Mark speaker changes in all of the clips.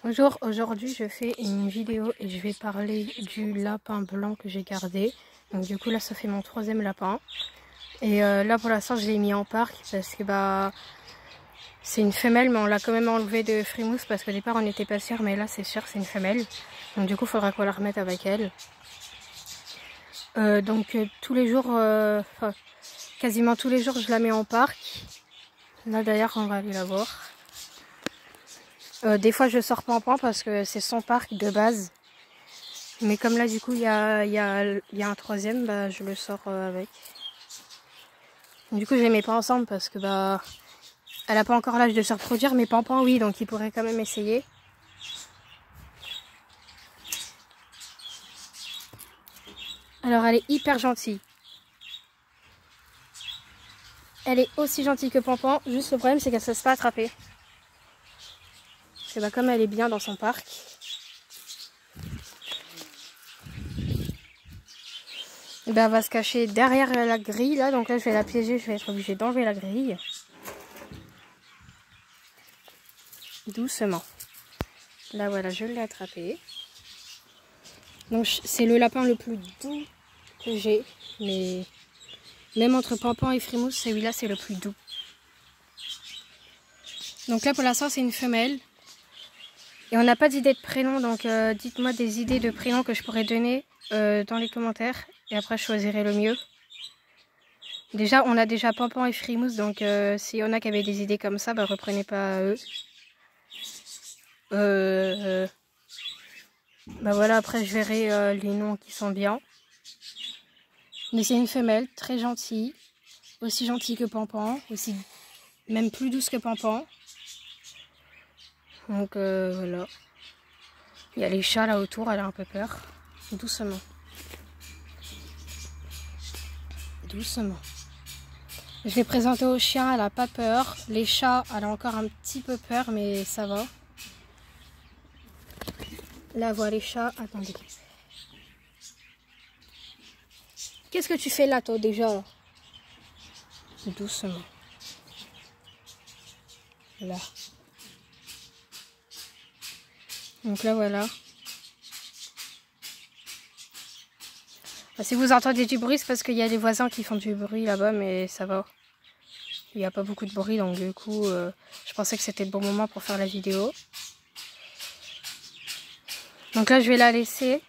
Speaker 1: Bonjour, aujourd'hui je fais une vidéo et je vais parler du lapin blanc que j'ai gardé. Donc du coup là ça fait mon 3e lapin. Et là pour l'instant je l'ai mis en parc parce que c'est une femelle, mais on l'a quand même enlevé de Frimousse parce qu'au départ on n'était pas sûr, mais là c'est sûr c'est une femelle. Donc du coup il faudra qu'on la remette avec elle. Tous les jours, quasiment tous les jours je la mets en parc. Là d'ailleurs on va aller la voir. Des fois je sors Pampan parce que c'est son parc de base. Mais comme là du coup il y a un 3e, bah, je le sors avec. Du coup je les mets pas ensemble parce que elle a pas encore l'âge de se reproduire, mais Pampan oui, donc il pourrait quand même essayer. Alors elle est hyper gentille. Elle est aussi gentille que Pampan, juste le problème c'est qu'elle ne se laisse pas attraper. C'est comme elle est bien dans son parc. Et elle va se cacher derrière la grille là, donc là je vais la piéger, je vais être obligée d'enlever la grille. Doucement. Là voilà, je l'ai attrapé. Donc c'est le lapin le plus doux que j'ai, mais même entre Pampan et Frimousse, celui-là c'est le plus doux. Donc là pour l'instant c'est une femelle. Et on n'a pas d'idée de prénom, donc dites-moi des idées de prénoms que je pourrais donner dans les commentaires. Et après je choisirai le mieux. Déjà on a déjà Pampan et Frimousse, donc s'il y en a qui avaient des idées comme ça, reprenez pas eux. Voilà, après je verrai les noms qui sont bien. Mais c'est une femelle, très gentille. Aussi gentille que Pampan, aussi même plus douce que Pampan. Donc voilà. Il y a les chats là autour, elle a un peu peur. Doucement. Doucement. Je vais présenter aux chiens, elle a pas peur. Les chats, elle a encore un petit peu peur, mais ça va. Là, voilà les chats. Attendez. Qu'est-ce que tu fais là, toi, déjà? Doucement. Là. Donc là, voilà. Si vous entendez du bruit, c'est parce qu'il y a des voisins qui font du bruit là-bas, mais ça va. Il n'y a pas beaucoup de bruit, donc du coup, je pensais que c'était le bon moment pour faire la vidéo. Donc là, je vais la laisser.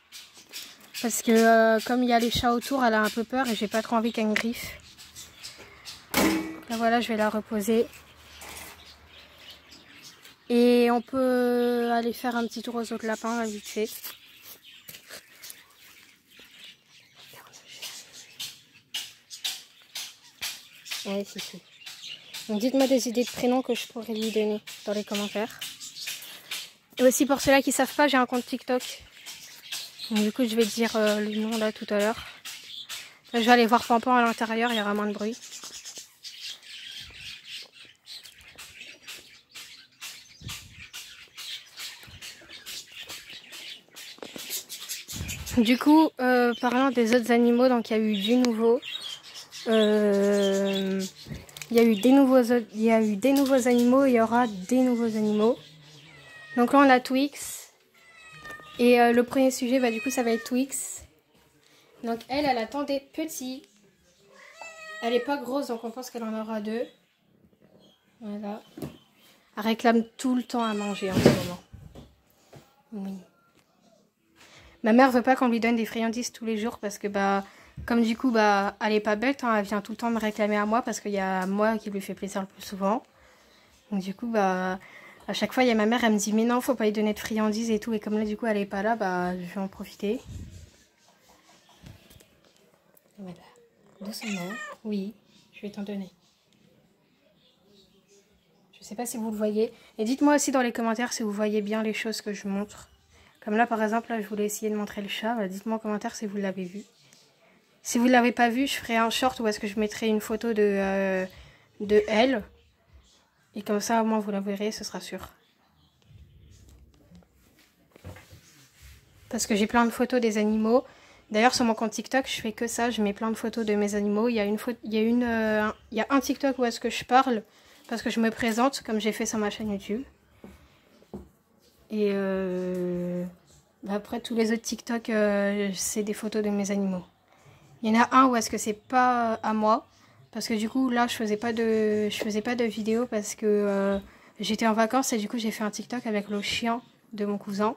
Speaker 1: Parce que comme il y a les chats autour, elle a un peu peur et j'ai pas trop envie qu'elle me griffe. Là, voilà, je vais la reposer. Et on peut aller faire un petit tour aux autres lapins, là, vite fait. Ouais, c'est tout. Donc dites-moi des idées de prénoms que je pourrais lui donner dans les commentaires. Et aussi pour ceux-là qui savent pas, j'ai un compte TikTok. Donc, du coup, je vais dire le nom là tout à l'heure. Là, je vais aller voir Pampan à l'intérieur, il y aura moins de bruit. Du coup, parlant des autres animaux, donc il y a eu du nouveau. Il y a eu des nouveaux animaux, il y aura des nouveaux animaux. Donc là, on a Twix. Et le premier sujet, du coup, ça va être Twix. Donc elle attendait petit. Elle est pas grosse, donc on pense qu'elle en aura 2. Voilà. Elle réclame tout le temps à manger en ce moment. Oui. Ma mère veut pas qu'on lui donne des friandises tous les jours parce que comme du coup elle est pas bête, hein, elle vient tout le temps me réclamer à moi parce qu'il y a moi qui lui fait plaisir le plus souvent. Donc du coup à chaque fois il y a ma mère, elle me dit mais non, faut pas lui donner de friandises et tout, et comme là du coup elle est pas là, je vais en profiter. Voilà. Doucement. Oui, je vais t'en donner. Je sais pas si vous le voyez. Et dites-moi aussi dans les commentaires si vous voyez bien les choses que je montre. Comme là par exemple, là je voulais essayer de montrer le chat. Dites-moi en commentaire si vous l'avez vu. Si vous ne l'avez pas vu, je ferai un short où est-ce que je mettrai une photo de elle. Et comme ça au moins vous la verrez, ce sera sûr. Parce que j'ai plein de photos des animaux. D'ailleurs sur mon compte TikTok, je fais que ça, je mets plein de photos de mes animaux. Il y a un TikTok où est-ce que je parle parce que je me présente comme j'ai fait sur ma chaîne YouTube. Et après tous les autres TikTok, c'est des photos de mes animaux. Il y en a un où est-ce que c'est pas à moi, parce que du coup là je faisais pas de vidéo parce que j'étais en vacances et du coup j'ai fait un TikTok avec le chien de mon cousin.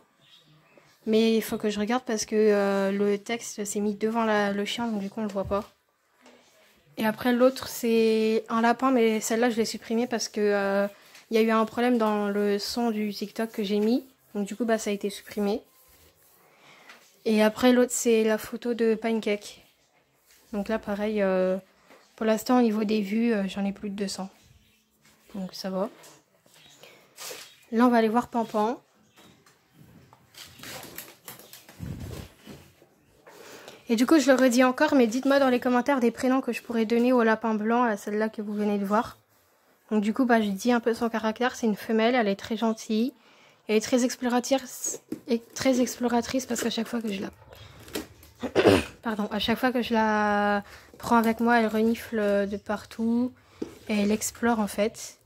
Speaker 1: Mais il faut que je regarde parce que le texte s'est mis devant le chien, donc du coup on le voit pas. Et après l'autre c'est un lapin, mais celle-là je l'ai supprimée parce que il y a eu un problème dans le son du TikTok que j'ai mis. Donc du coup bah ça a été supprimé. Et après l'autre c'est la photo de Pancake. Donc là pareil, pour l'instant au niveau des vues j'en ai plus de 200. Donc ça va. Là on va aller voir Pampan. Et du coup, je le redis encore, mais dites-moi dans les commentaires des prénoms que je pourrais donner au lapin blanc, à celle-là que vous venez de voir. Donc du coup, bah, je dis un peu son caractère. C'est une femelle, elle est très gentille. Elle est très exploratrice parce qu'à chaque fois que je la... Pardon, à chaque fois que je la prends avec moi, elle renifle de partout. Et elle explore en fait.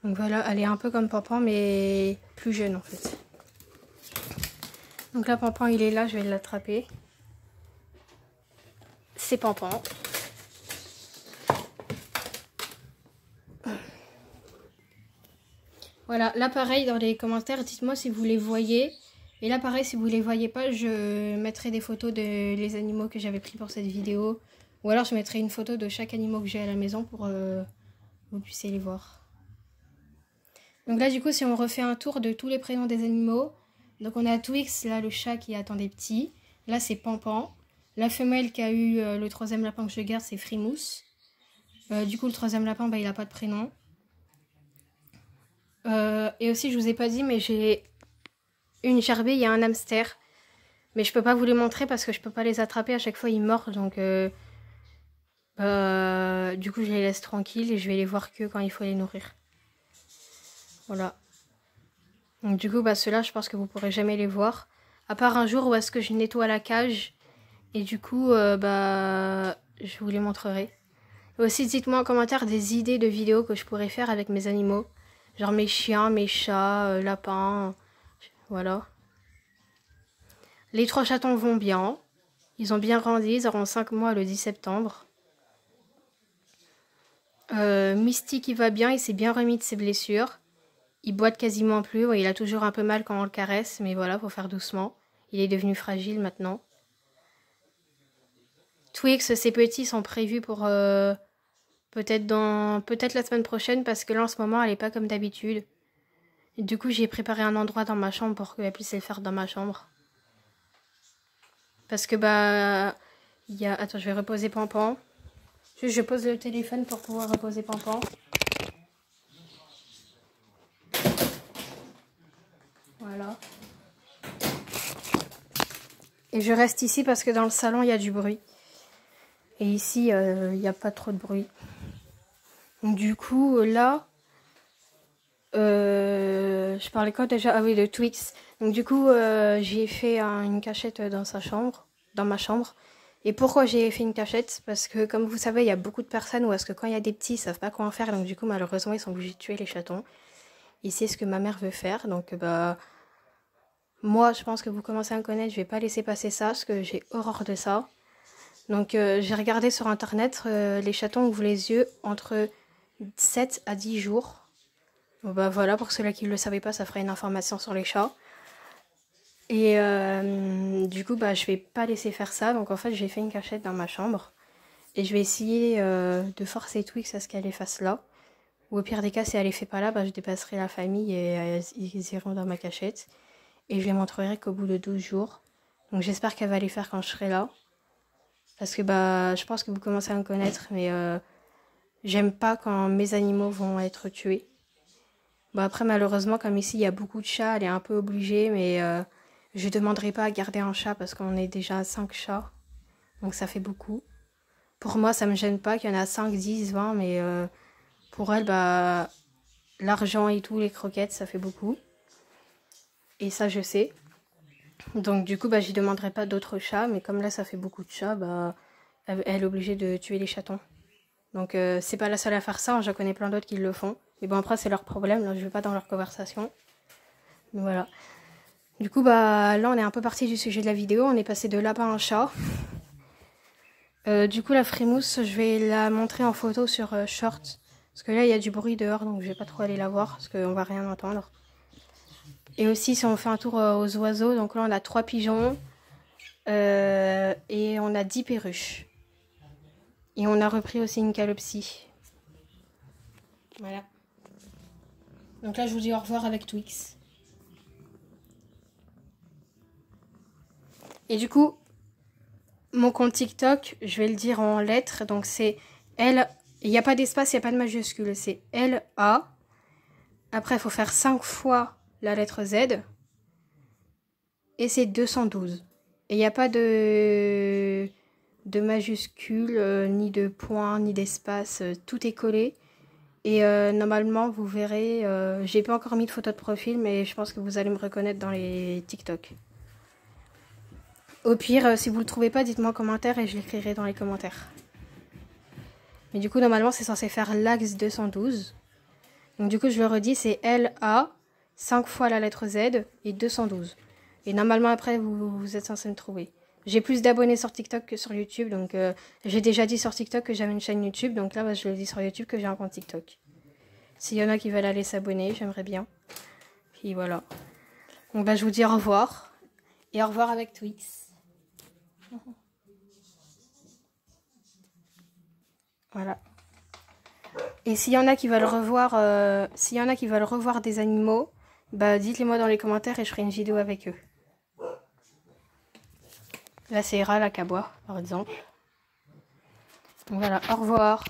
Speaker 1: Donc voilà, elle est un peu comme Pampan, mais plus jeune en fait. Donc là, Pampan, il est là, je vais l'attraper. C'est Pampan. Voilà, là pareil dans les commentaires, dites-moi si vous les voyez. Et là pareil, si vous les voyez pas, je mettrai des photos de les animaux que j'avais pris pour cette vidéo. Ou alors je mettrai une photo de chaque animal que j'ai à la maison pour que vous puissiez les voir. Donc là du coup, si on refait un tour de tous les prénoms des animaux. Donc on a Twix, là le chat qui attend des petits. Là c'est Pampan. La femelle qui a eu le troisième lapin que je garde, c'est Frimousse. Du coup, le troisième lapin, bah, il n'a pas de prénom. Et aussi, je vous ai pas dit, mais j'ai une gerbille et un hamster. Mais je peux pas vous les montrer parce que je peux pas les attraper. À chaque fois, ils mordent. Donc, du coup, je les laisse tranquilles et je vais les voir que quand il faut les nourrir. Voilà. Donc, du coup, bah, ceux-là, je pense que vous pourrez jamais les voir. À part un jour où est-ce que je nettoie la cage. Et du coup, bah, je vous les montrerai. Et aussi, dites-moi en commentaire des idées de vidéos que je pourrais faire avec mes animaux. Genre mes chiens, mes chats, lapins. Voilà. Les 3 chatons vont bien. Ils ont bien grandi. Ils auront 5 mois le 10 septembre. Mystique, il va bien. Il s'est bien remis de ses blessures. Il boite quasiment plus. Ouais, il a toujours un peu mal quand on le caresse. Mais voilà, faut faire doucement. Il est devenu fragile maintenant. Twix, ses petits sont prévus pour peut-être la semaine prochaine. Parce que là, en ce moment, elle n'est pas comme d'habitude. Du coup, j'ai préparé un endroit dans ma chambre pour qu'elle puisse le faire dans ma chambre. Parce que bah, il y a... Attends, je vais reposer Pampan. Juste, je pose le téléphone pour pouvoir reposer Pampan. Voilà. Et je reste ici parce que dans le salon, il y a du bruit. Et ici, il n'y a pas trop de bruit. Donc du coup, là... je parlais quoi déjà? Ah oui, de Twix. Donc du coup, j'ai fait une cachette dans ma chambre. Et pourquoi j'ai fait une cachette? Parce que comme vous savez, il y a beaucoup de personnes où est-ce que quand il y a des petits, ils savent pas quoi en faire. Donc du coup, malheureusement, ils sont obligés de tuer les chatons. Et c'est ce que ma mère veut faire. Donc bah, moi, je pense que vous commencez à me connaître. Je vais pas laisser passer ça parce que j'ai horreur de ça. Donc j'ai regardé sur internet, les chatons ouvrent les yeux entre 7 à 10 jours. Bon, bah voilà, pour ceux-là qui ne le savaient pas, ça ferait une information sur les chats. Et du coup, bah, je vais pas laisser faire ça. Donc en fait, j'ai fait une cachette dans ma chambre. Et je vais essayer de forcer Twix à ce qu'elle les fasse là. Ou au pire des cas, si elle les fait pas là, bah, je dépasserai la famille et ils iront dans ma cachette. Et je les montrerai qu'au bout de 12 jours. Donc j'espère qu'elle va les faire quand je serai là. Parce que bah, je pense que vous commencez à me connaître. Mais j'aime pas quand mes animaux vont être tués. Bon après malheureusement comme ici il y a beaucoup de chats, elle est un peu obligée mais je ne demanderai pas à garder un chat parce qu'on est déjà à 5 chats. Donc ça fait beaucoup. Pour moi ça me gêne pas qu'il y en a 5, 10, 20 mais pour elle bah l'argent et tout, les croquettes ça fait beaucoup. Et ça je sais. Donc du coup bah j'y demanderai pas d'autres chats mais comme là ça fait beaucoup de chats bah elle est obligée de tuer les chatons. Donc c'est pas la seule à faire ça, j'en connais plein d'autres qui le font. Mais bon après c'est leur problème, là je vais pas dans leur conversation. Voilà. Du coup, bah là, on est un peu parti du sujet de la vidéo. On est passé de lapin à chat. Du coup, la frimousse, je vais la montrer en photo sur Short. Parce que là, il y a du bruit dehors, donc je vais pas trop aller la voir, parce qu'on va rien entendre. Et aussi, si on fait un tour aux oiseaux, donc là, on a 3 pigeons. Et on a 10 perruches. Et on a repris aussi une calopsie. Voilà. Donc là, je vous dis au revoir avec Twix. Et du coup, mon compte TikTok, je vais le dire en lettres. Donc c'est L. Il n'y a pas d'espace, il n'y a pas de majuscule. C'est LA. Après, il faut faire 5 fois la lettre Z. Et c'est 212. Et il n'y a pas de majuscule, ni de point, ni d'espace. Tout est collé. Et normalement, vous verrez, j'ai pas encore mis de photo de profil, mais je pense que vous allez me reconnaître dans les TikTok. Au pire, si vous le trouvez pas, dites-moi en commentaire et je l'écrirai dans les commentaires. Mais du coup, normalement, c'est censé faire l'axe 212. Donc du coup, je le redis, c'est LA, 5 fois la lettre Z et 212. Et normalement, après, vous êtes censé me trouver. J'ai plus d'abonnés sur TikTok que sur YouTube, donc j'ai déjà dit sur TikTok que j'avais une chaîne YouTube, donc là, bah, je le dis sur YouTube que j'ai un compte TikTok. S'il y en a qui veulent aller s'abonner, j'aimerais bien. Puis voilà. Donc bah, je vous dis au revoir. Et au revoir avec Twix. Voilà. Et s'il y en a qui veulent revoir, des animaux, bah dites-les moi dans les commentaires et je ferai une vidéo avec eux. Là c'est Ira la caboie, par exemple. Donc voilà, au revoir.